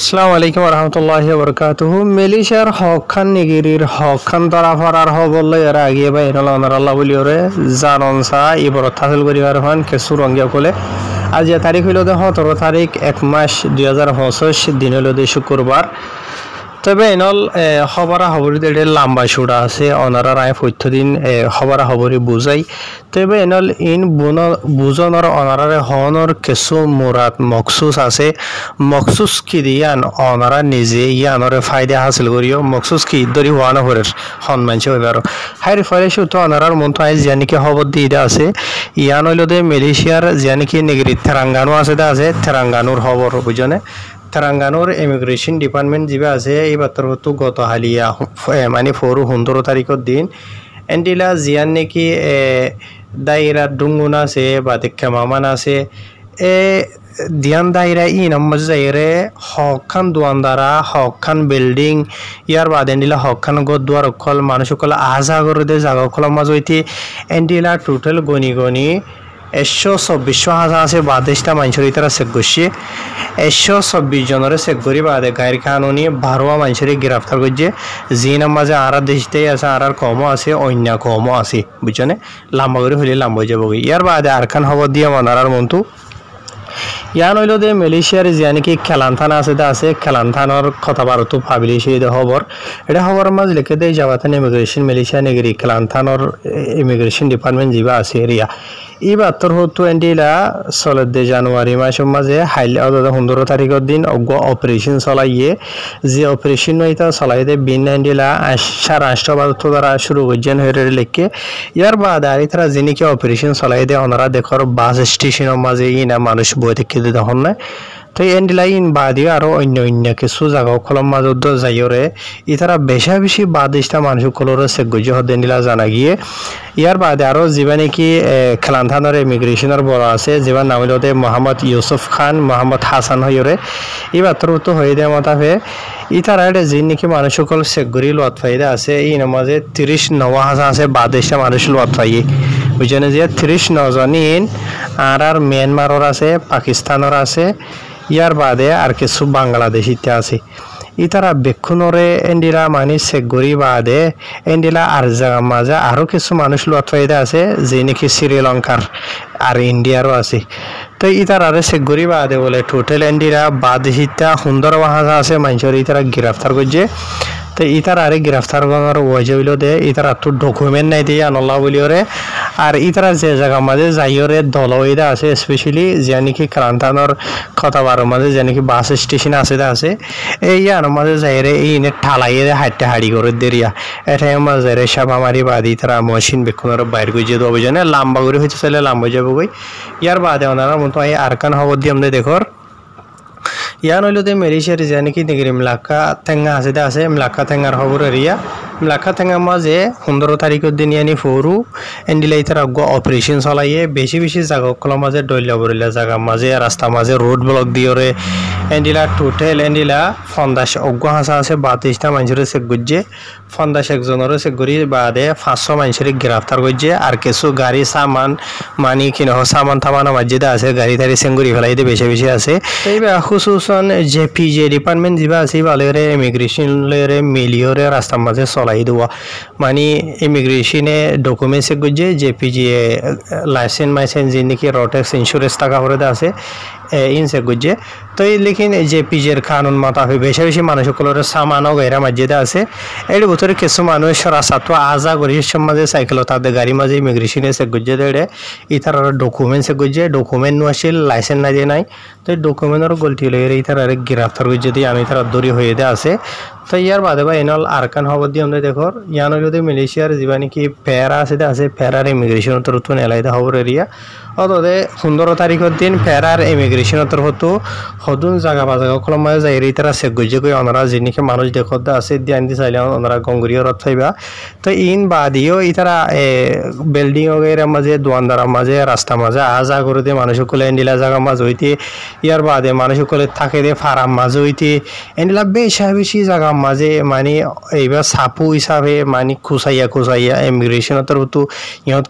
আসসালামু আলাইকুম রহমতুল্লাহি বরকাতুহু মেলিশিয়ার হকখান নিগিরির হকখান ধরা ফরার হবল্লে এরা আগিয়ে বা এনল অনারাল্লাহ বলিওরে জাননসা ইবরত হাসিল করিবার হন কেসু রঙ্গিয়া কোলে আজ তারিখ হইল 17 তারিখ 1 মাস 2025 দিন হইল শুক্রবার। তবে এনল খবরা খবরি দেড়ে লম্বা সুড়া আছে অনারা রায় প্রত্যেকদিন খবরা খবরি বুঝাই। তবে এনল ইন বুঝনর অনারারে হনর কিছু মুরাদ মখসুস আছে। মখসুস কি দিয়ান অনারা নিজে ইয়ানরে ফায়দা হাসিল করিও মখসুস কি দরি হওয়ানো হরের হন মানছে হইবার হাইরে ফলে শুধু অনারার মন তো আইজ জানিকে খবর দিয়ে আছে ইয়ান হইল দে মালয়েশিয়ার জানিকি নেগরি তেরাঙ্গানো আছে তেরাঙ্গানোর খবর বুঝনে। তেরাঙ্গানোর ইমিগ্রেশন ডিপার্টমেন্ট যা আছে এই বাতর হতো গত হালিয়া মানে 15 তারিখের দিন এন্ডিলা জিয়ান নাকি দায়রা ডুঙ্গুন আছে বা দেখা মামান আছে এ দিয়ান দায়রা ই নম্বর যাইরে হকখান দোয়ানদারা হকখান বিল্ডিং ইয়ার বাদ এন্ডিলা হকখান গদ দুয়ার অকল মানুষ সকল আহা করে দে জাগা অকলের মাঝ হইতে এন্ডিলা টোটাল গনি 124 হাজার আছে 22টা মানুষের তারা চেক করছে 124 জনের চেক করি বাদে গায়ের কানুনি 12 মানুষের গ্রেফতার করছে জিনের মাঝে আর দেশতেই আছে আর কমও আছে অন্য কমও আছে বুঝছনে লম্বা করে হইলে লম্বা হয়ে যাব ইয়ার বাদে আর খান খবর দিয়ে মনারার মন্তু ইয়ান হইল দে মালয়েশিয়ার জানিকি খেলান্থান আছে খেলান্থানর কথা বারতো ভাবিলি সেই খবর এটা খবর মাঝ লিখে দেয় যাওয়াতান immigration Malaysia Negeri খেলান্থানর immigration department যা আছে এরিয়া এই বাত্তর হতো এন্ডিলা 16 জানুয়ারি মাসের মাঝে হাইলে 15 তারিখের দিন অপারেশন চলাইয়ে যে অপারেশন এটা চলাই দে বিন এন্ডিলা রাষ্ট্র বাদত দ্বারা শুরু করছেন হয়ে লিখে ইয়ার বাদ আর তারা যিনিকে অপারেশন চলাই দে ওনারা দেখর বাস স্টেশনের মাঝে ইনা মানুষ বই থেকে তখন না তো এন্ডিলাইন বাদিও আরো অন্য কিছু জায়গা কলম মাজত যাইরে ইতারা বেশি বাদিষ্টা মানুষ কলর সেগুজ হদেন্ডিলা জানা গিয়ে ইয়ার বাদে আরো যিবা নাকি খেলান্থানের ইমিগ্রেশনের বড় আছে যিবার নাম হইল মোহাম্মদ ইউসুফ খান মোহাম্মদ হাসান হইরে এই বাত্তর তো হয়ে দেয় মতাফে ইতারা যে নাকি মানুষ সকল সেগুরি লোয়াত ফাইদা আছে এই নামাজে 39 হাজার আছে বাদিষ্টা মানুষ লোয়াত ফাইয়ে বুঝছেন যে 39 জন আর মিয়ানমারের আছে পাকিস্তানের আছে ইয়ার বাদে আর কিছু বাংলাদেশিতে আছে ইতারা বেক্ষণরে এন্ডিলা মানে সেগুরি বাদে এন্ডিলা আর জায়গা মাঝে আরো কিছু মানুষ লতাইদা আছে যে নাকি শ্রীলঙ্কার আর ইন্ডিয়ারও আছে তো ইতারা সেগুরি বাদে বলে টোটাল এন্ডিলা বাদেশিতা 15 হাজার আছে মানুষের ইতারা গ্রেফতার করছে তো ইতার আরে গ্রেফতার করার ওয়াজে হইল দে ইতার তো ডকুমেন্ট নাই দিয়ে আনল্লাহ বলিওরে আর ইতারা যে জায়গা মাঝে যাইরে দলইদা আছে স্পেশালি যে নাকি ক্রান্তানোর কথাবার মাঝে যে নাকি বাস স্টেশন আছে এই আর মাঝে যাইরে এই ঠালাইয়ে হাঁটতে হাড়ি করে দেরিয়া এটাই মাঝে সাবা মারি বাদি তারা মেশিন বেক্ষণের বাইর করে যে দেবো জানে লম্বা করে হইতে চাইলে লম্বা যাবো গই ইয়ার বাদে ওনারা মতো এই আরকান খবর দিয়ে আমাদের দেখর ইয়ান হইল দে মালয়েশিয়ার যে নাকি নেগরি মিলাক্কা ঠেঙ্গা আছে মিলাক্কা ঠেঙ্গার খবর এরিয়া মিলাক্কা ঠেঙ্গা মাঝে 15 তারিখের দিন ইয়ানি ফোরু এন্ডিলাই তারা অপারেশন চলাইয়ে বেশি জায়গা কলার মাঝে ডইলা বরিলা জায়গা মাঝে রাস্তা মাঝে রোড ব্লক দিয়ে এন্ডিলা টোটাল এন্ডিলা 50 অজ্ঞ হাসা আছে 32টা মানুষের চেক করছে 51 জনের চেক করি বাদে 500 মানুষের গ্রেফতার করছে আর কিছু গাড়ি সামান মানি কিনা সামান থামানো মসজিদে আছে গাড়ি টাড়ি সেঙ্গুরি ফেলাইতে বেশি আছে এইবার খুশুসন জেপিজে ডিপার্টমেন্ট যা আছে ভালোরে ইমিগ্রেশন লেরে মিলিয়রে রাস্তার মাঝে চলাই দেওয়া মানে ইমিগ্রেশনে ডকুমেন্ট চেক করছে জেপিজি লাইসেন্স যে নাকি রোটেক্স ইন্স্যুরেন্স টাকা করে আছে ইনসে গুজে তো এই লেকিন জেপিজের কানুন মাতাফে বেশি মানুষ সকলের সামানও গাইরা মসজিদে আছে এর ভিতরে কিছু মানুষ রাস্তাটো আজা করি সমাজে সাইকেল তাদের গাড়ি মাঝে ইমিগ্রেশনে সে গুজে দেড়ে ইতার ডকুমেন্ট সে গুজে ডকুমেন্ট আসিল লাইসেন্স না দিয়ে নাই তো এই ডকুমেন্টের গলতি লেগে ইতার গ্রেফতার করছে দিয়ে আমি তারা দৌড়ি হয়ে দে আছে তো ইয়ার বাদে বা এনল আরকান খবর দিয়ে আমরা দেখো ইয়ান যদি মালয়েশিয়ার যা নাকি ফেরা আছে ফেরার ইমিগ্রেশন তরফ এলাইতে খবর এরিয়া অতদে 15 তারিখের দিন ফেরার ইমিগ্রেশন তরফ হদুন জায়গা কলম মাঝে যাই তারা চেক করছে কই ওনারা যিনিকে মানুষ দেখতে আছে দিয়ে আনতে চাইলে ওনারা গঙ্গুরিয়া রথ পাইবা তো ইন বাদিও ইতারা বিল্ডিং ওগের মাঝে দোয়ানদারের মাঝে রাস্তা মাঝে আজা করে দিয়ে মানুষ সকলে এন্ডিলা জায়গা মাঝ হইতে ইয়ার বাদে মানুষ সকলে থাকে দিয়ে ফার্ম মাঝে হইতে এন্ডিলা বেশি জায়গা মাঝে মানে এইবার সাপু হিসাবে মানে খুসাইয়া ইমিগ্রেশন তরফ ইহত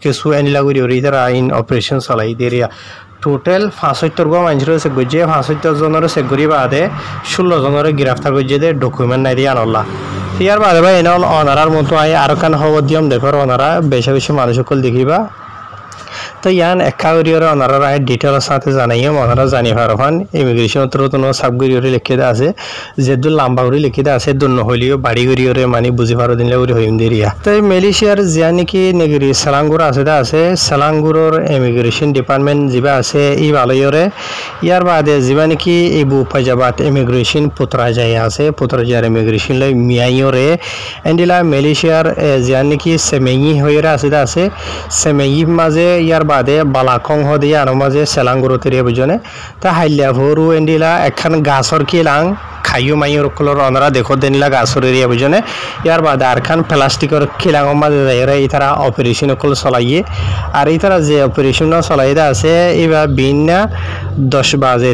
কিছু এন্ডিলা করি ইতারা আইন অপারেশন চলাই দিয়ে টোটাল 75 গো মানুষের চেক করছে 75 জনের চেক করি বাদে 16 জনের গ্রেফতার করছে দে ডকুমেন্ট নাই দিয়ে আনলা ইয়ার বাদে ভাই এনল অনারার মতো আই আর কান খবর দিয়াম দেখো অনারা বেশি বেশি মানুষ সকল দেখিবা তো ইয়ান একাউরিয়র অনারা রায় ডিটেলস সাথে জানাইয়ে ওনারা জানি পারফান ইমিগ্রেশন তরতনো সাবগুরিয়রে লিখে দা আছে যেদু লম্বা করে লিখে দা আছে দুন্ন হলিও বাড়ি গরিয়রে মানে বুঝি পারো দিনলে উরি হইম দেরিয়া তো মালয়েশিয়ার জিয়া নাকি নেগরি সালাঙ্গুর আছে দা আছে সালাঙ্গুরর ইমিগ্রেশন ডিপার্টমেন্ট জিবা আছে ই ভালোয়রে ইয়ার বাদে জিবা নাকি ইবু পাজাবাত ইমিগ্রেশন পুত্রা যায় আছে পুত্রা যার ইমিগ্রেশন লই মিয়াইয়রে এন্ডিলা মালয়েশিয়ার জিয়া নাকি সেমেই হইরা আছে দা আছে সেমেই মাঝে ইয়ার বাদে বালাকং হদিয়া আর মাঝে সেলাঙ্গুরো তেরিয়া বুঝনে তা হাইলিয়া ভরু এন্ডিলা একখান গাছর কিলাং খাইও মাইয়র কলর অনরা দেখো দেনিলা গাছর এরিয়া বুঝনে ইয়ার বাদে আর খান প্লাস্টিকর কিলাং মাঝে যাইরা ইতারা অপারেশন কল চলাইয়ে আর ইতারা যে অপারেশন চলাইদা আছে এবার বিনা 10 বাজে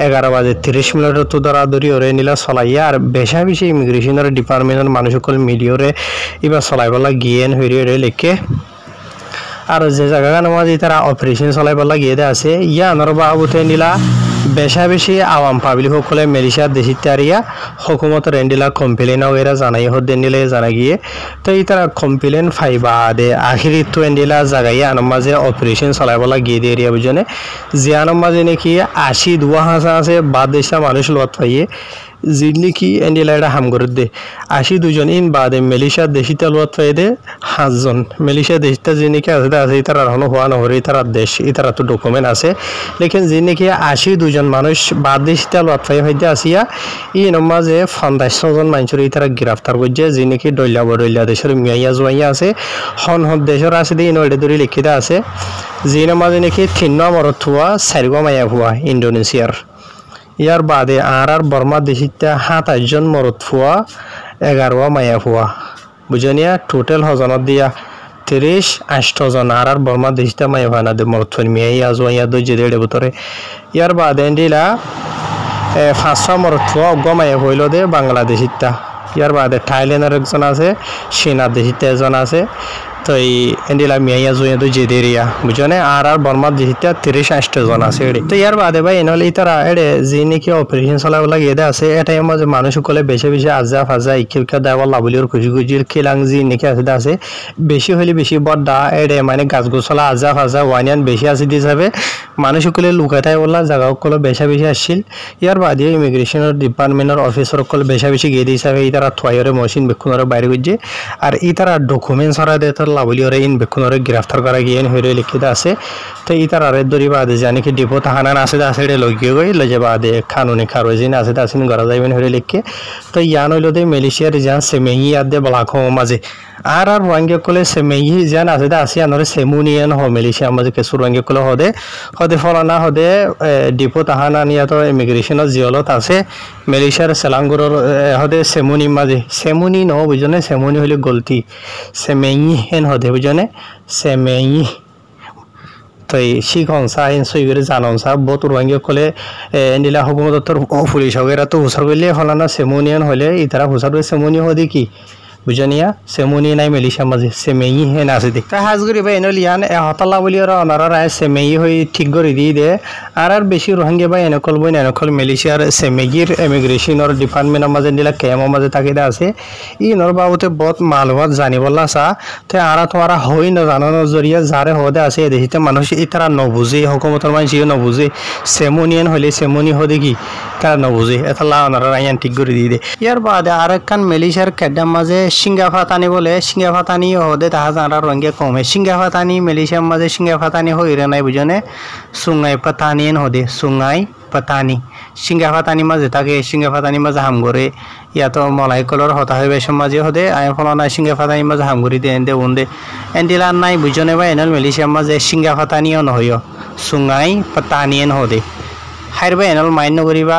11 বাজে 30 মিনিট তো দরাদরি ওরে নিলা চলাইয়া আর বেশা বেশি ইমিগ্রেশনের ডিপার্টমেন্টের মানুষ সকল মিলিয়রে এবার চলাইবলা গিয়েন হইরে লেখে আর যে জায়গার মাঝে তারা অপারেশন চলাইবার লাগিয়ে দে আছে ইয়া আনার বাবুতে নিলা বেশা বেশি আওয়াম পাবলিক সকলে মালয়েশিয়ার দেশিতে আরিয়া হুকুমতের এন্ডিলা কমপ্লেন এরা জানাই হদ্দে নিলে জানা গিয়ে তো এই তারা কমপ্লেন ফাইবা দে আখিরি তো এন্ডিলা জায়গায় আনার মাঝে অপারেশন চলাইবার লাগিয়ে দিয়ে এরিয়া বুঝনে যে আনার মাঝে নাকি 82 হাঁসা আছে বাদ দেশা মানুষ লত পাইয়ে জিডলি কি এন্ডিলা এটা হাম করে দে 82 জন ইন বাদে মালয়েশিয়ার দেশিতে লত পাই দে 5 জন মালয়েশিয়া দেশিতে যে নাকি আছে তারা হনো হওয়া নহরে তারা দেশ তারা তো ডকুমেন্ট আছে লেকিন যে নাকি 82 জন মানুষ বাদ দেশিতে লত পাই হইতে আসিয়া ই নমাজে 500 জন মানুষের তারা গ্রেফতার করছে যে নাকি দইলা দেশের মিয়াইয়া জুয়াইয়া আছে হন দেশের আছে দিয়ে নয়ডে ধরে লিখিত আছে যে নমাজে নাকি 3 নম্বর থুয়া 4 গো মাইয়া হুয়া ইন্দোনেশিয়ার ইয়ার বাদে আর বর্মা দেশিতে 27 জন মরত ফুয়া 11 মাইয়া ফুয়া বুঝনিয়া টোটাল হজনত দিয়া 38 জন আর বর্মা দেশিতে মাইয়া হয় না দে মরত মিয়াইয়া জুয়াইয়া দইজে দেড়ে ভিতরে ইয়ার বাদে এন্ডিলা 500 মরত ফুয়া গো মাইয়া হইল দে বাংলাদেশিতা ইয়ার বাদে থাইল্যান্ডের একজন আছে চীনা দেশিতে একজন আছে তো এই এন্ডিলা মিয়াইয়া জুয়া তো যে দেরিয়া বুঝনে আর বর্মা দেশিতে 38 জন আছে এডি তো ইয়ার বাদে ভাই এনলে তারা এডে যে নাকি অপারেশন চলাইব লাগে এদা আছে এটাই মাঝে মানুষ সকলে বেশি বেশি আজা ফাজা ইকিলকা দেওয়া লাবলির খুশি খিলাং যে নাকি আছে বেশি হলে বেশি বড় এডে মানে গাছ গোছলা আজা ফাজা ওয়ানিয়ান বেশি আছে দি যাবে মানুষ সকলে লুকাইতাই বলা জায়গা সকলে বেশি বেশি আসছিল ইয়ার বাদে ইমিগ্রেশনের ডিপার্টমেন্টের অফিসার সকলে বেশি বেশি গিয়ে দিয়ে যাবে তারা থয়রে মেশিন বেক্ষণরে বাইরে গিয়ে আর তারা ডকুমেন্ট সরা দে লাবলিওরে ইন বেক্ষণরে গ্রেফতার করা গিয়ে হইরে লিখিত আছে তো তারা রে দরি বাদে জানি কি ডিপো তাহানা আছে আছে লগিয়ে গই লজে বাদে কানুনি খারজিন আছে আসিন গড়া যাইবেন হইরে লিখে তো ইয়ান হইল দে মালয়েশিয়ার জান সেমেই আদে বলাখো মাঝে আর রোহিঙ্গা কলে সেমেই জান আছে আসি আনরে সেমুনিয়ান হ মালয়েশিয়া মাঝে কেসু রোহিঙ্গা কলে হদে ফলানা হদে ডিপো তাহানা নিয়া তো ইমিগ্রেশনের জিয়লত আছে মালয়েশিয়ার সেলাঙ্গুরর হদে সেমুনি মাঝে সেমুনি ন বুঝনে সেমুনি হইলে গলতি সেমেই হেন হদে বুঝনে সেমেই তো শিখন চাইন সইগরে জানন সা বহুত রোহিঙ্গা কলে এন্ডিলা হুকুমতর পুলিশ হগেরা তো হুসার করলে ফলানা সেমুনিয়ান হলে ইতারা হুসার সেমুনি হদে কি বুঝনিয়া সেমুনি নাই মালয়েশিয়া মাঝে সেমেই হেন আছে দেখ তা হাজগুড়ি বা এনলিয়ান হতালা বলি ওরা অনারা রায় সেমেই হয়ে ঠিক করে দিয়ে দে আর বেশি রোহিঙ্গা বা এনেকল বই এনেকল মালয়েশিয়ার সেমেগির ইমিগ্রেশনের ডিপার্টমেন্টের মাঝে দিলা কেমৰ মাঝে থাকি আছে ই নর বাবুতে বহুত মালুমাত জানিবলা চা তো আর তোমারা হই নাজানানোর জরিয়া যারে হদে আছে দেখিতে মানুষ ইতারা নবুঝে হুকুমতর মানুষ নবুঝে সেমুনিয়ান হলে সেমুনি হদে কি তারা নবুঝে এটা লা অনারা রায়ান ঠিক করে দিয়ে দে ইয়ার বাদে আর একখান মালয়েশিয়ার কেডাম মাঝে সিঙ্গা ফাতানি বলে সিঙ্গা ফাতানি হদে তাহা জানার রঙে কমে সিঙ্গা ফাতানি মালয়েশিয়ার মাঝে সিঙ্গা ফাতানি হইরে নাই বুঝনে সুঙ্গাই পাতানিয়েন হদে সুঙ্গাই পাতানি সিঙ্গা ফাতানি মাঝে তাকে সিঙ্গা ফাতানি মাঝে হাম করে ইয়াতো মলাই কলর হতা হয়ে বেশ মাঝে হদে আয় ফলনা সিঙ্গা ফাতানি মাঝে হাম করে দিয়ে এনদে উন্দে এন্ডিলার নাই বুঝনে বা এনল মালয়েশিয়ার মাঝে সিঙ্গা ফাতানিও নহয় সুঙ্গাই পাতানিয়েন হদে হাইর বা এনল মাইন্য করিবা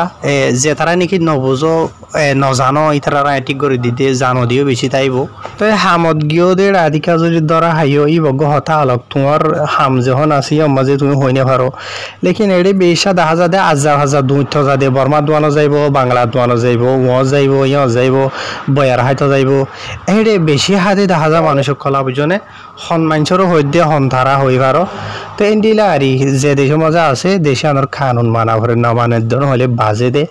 যে তারা নাকি নবুঝো নজানো ইতারা ঠিক করে দিতে জানো দিও বেশি তাইব তো হামত গিয়েও দে রাধিকা যদি ধরা হাইও ই বগ্য হতা হলক তোমার হাম যখন আসি মাঝে তুমি হইনে পারো লেকিন এড়ে বেশা দেখা যাতে আজার হাজার দুইথ যাতে বর্মা দোয়ানো যাইব বাংলা দোয়ানো যাইব যাইব যাইব বয়ার হাইতো যাইব এড়ে বেশি হাতে দেখা যায় মানুষের কলা বুঝনে সন্মানসরও হইতে হন্ধারা হই পারো তো এন্ডিলা আরি যে দেশের মজা আছে দেশে আনার কানুন মানা ভরে না মানের ধরুন হলে বাজে দে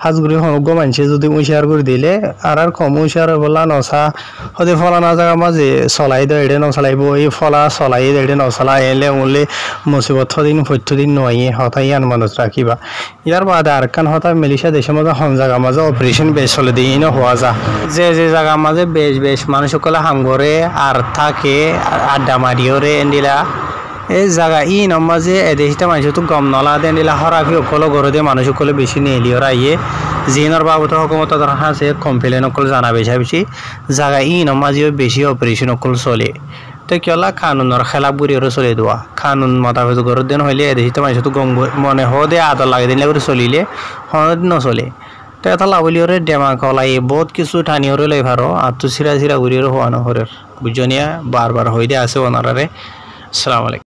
হাজগুড়ি সমগ্র মানুষে যদি উইশার করে দিলে আর কম উইশার বলা নসা হতে ফলা না জায়গা মাঝে চলাই দেয় এড়ে নচলাইব এই ফলা চলাই এড়ে নচলা এলে উনলে মুসিবত দিন প্রত্যেকদিন নয় হতাই আন মানুষ রাখিবা ইয়ার বাদে আর কান হতা মেলিশা দেশের মধ্যে হন জায়গা মাঝে অপারেশন বেশ চলে দিয়ে হওয়া যা যে জায়গা মাঝে বেশ মানুষ সকলে হাম করে আর থাকে আড্ডা মারিওরে এন্ডিলা এই জায়গা ই নমাজে এদেশটা মানুষ তো গম নলা দেন দিলা হরাফি অকল ঘর দিয়ে মানুষ সকলে বেশি নিয়ে লিওর আইয়ে জিনের বাবদ হকুমত আছে কমপ্লেন অকল জানা বেশি জায়গা ই নমাজেও বেশি অপারেশন অকল চলে তো কিয়লা কানুনের খেলাপ বুড়িও চলে দেওয়া কানুন মতামত ঘরের দিন হইলে এদেশটা মানুষ তো গম মনে হদে আদর লাগে দিন করে চলিলে হন নচলে তো এটা লাভলিওরে ডেমা কলাই বহুত কিছু ঠানিওরে লাই ভারো আর তো সিরা ঘুরিয়ে হওয়া নহরের বুঝনিয়া বারবার হইলে আছে ওনারে আসসালামু আলাইকুম।